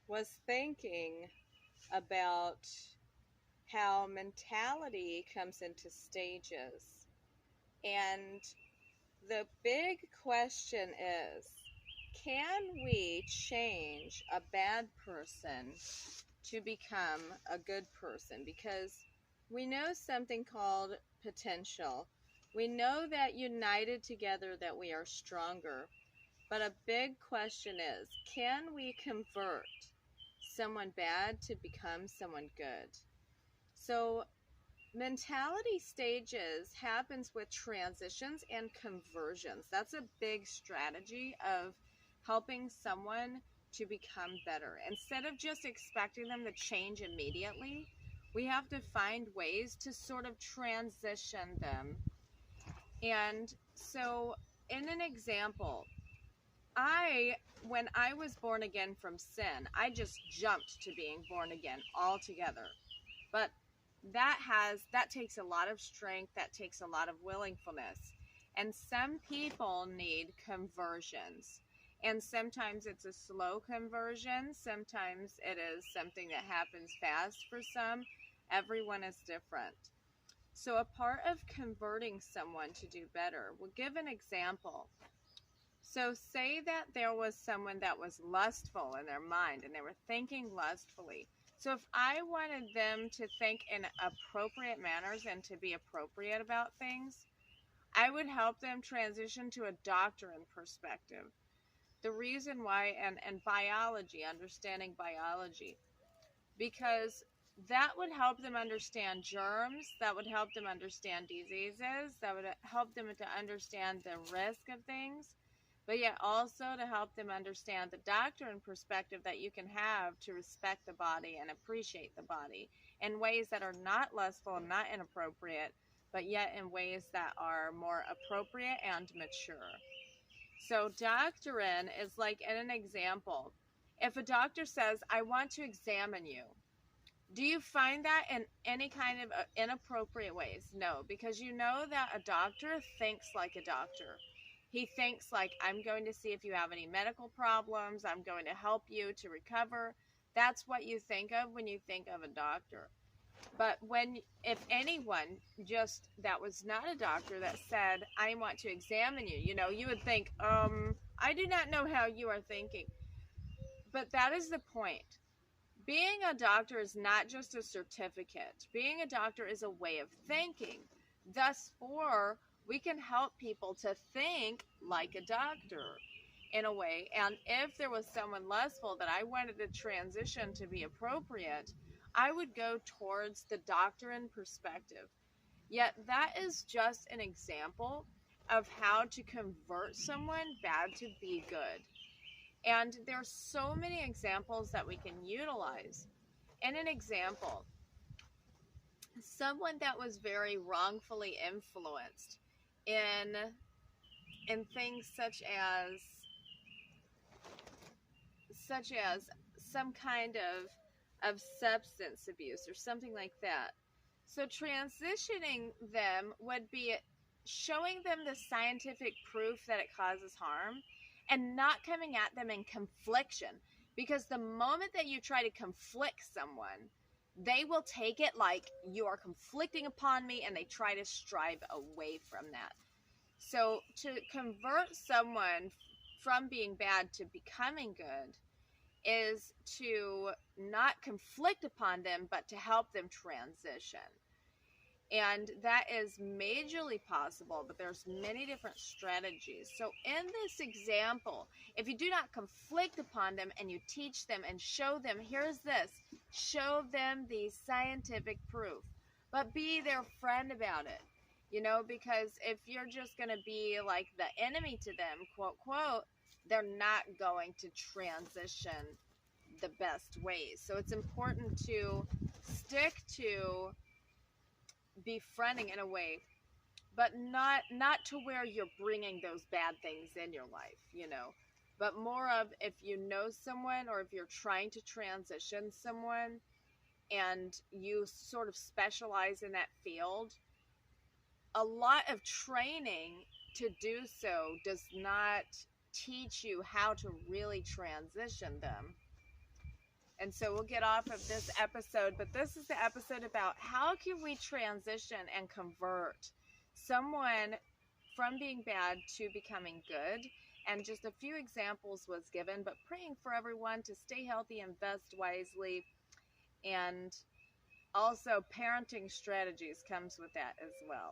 was thinking about how mentality comes into stages. And the big question is, can we change a bad person to become a good person? Because we know something called potential. We know that united together that we are stronger. But a big question is, can we convert someone bad to become someone good? So mentality stages happens with transitions and conversions. That's a big strategy of helping someone to become better. Instead of just expecting them to change immediately, we have to find ways to sort of transition them. And so, in an example, when I was born again from sin, I just jumped to being born again altogether. But that takes a lot of strength, that takes a lot of willingness. And some people need conversions. And sometimes it's a slow conversion, sometimes it is something that happens fast for some. Everyone is different. So a part of converting someone to do better, we'll give an example. So say that there was someone that was lustful in their mind and they were thinking lustfully. So if I wanted them to think in appropriate manners and to be appropriate about things, I would help them transition to a doctrine perspective. The reason why, and biology, understanding biology, because that would help them understand germs, that would help them understand diseases, that would help them to understand the risk of things, but yet also to help them understand the doctrine perspective that you can have to respect the body and appreciate the body in ways that are not lustful and not inappropriate, but yet in ways that are more appropriate and mature. So doctrine is like, in an example, if a doctor says, I want to examine you, do you find that in any kind of inappropriate ways? No, because you know that a doctor thinks like a doctor. He thinks like, I'm going to see if you have any medical problems. I'm going to help you to recover. That's what you think of when you think of a doctor. But if anyone just that was not a doctor that said, I want to examine you, you would think, I do not know how you are thinking. But that is the point. Being a doctor is not just a certificate. Being a doctor is a way of thinking. Thus, we can help people to think like a doctor in a way. And if there was someone lustful that I wanted to transition to be appropriate, I would go towards the doctrine perspective. Yet that is just an example of how to convert someone bad to be good. And there's so many examples that we can utilize. In an example, someone that was very wrongfully influenced in things such as some kind of substance abuse or something like that. So transitioning them would be showing them the scientific proof that it causes harm and not coming at them in confliction. Because the moment that you try to conflict someone, they will take it like you are conflicting upon me and they try to strive away from that. So to convert someone from being bad to becoming good is to not conflict upon them, but to help them transition. And that is majorly possible, but there's many different strategies. So in this example, if you do not conflict upon them and you teach them and show them, here's this, show them the scientific proof, but be their friend about it. Because if you're just going to be like the enemy to them, quote, quote, they're not going to transition the best ways. So it's important to stick to befriending in a way, but not to where you're bringing those bad things in your life, but more of, if you know someone or if you're trying to transition someone and you sort of specialize in that field, a lot of training to do so does not teach you how to really transition them. And so we'll get off of this episode, but this is the episode about how can we transition and convert someone from being bad to becoming good. And just a few examples was given, but praying for everyone to stay healthy, invest wisely, and also parenting strategies comes with that as well.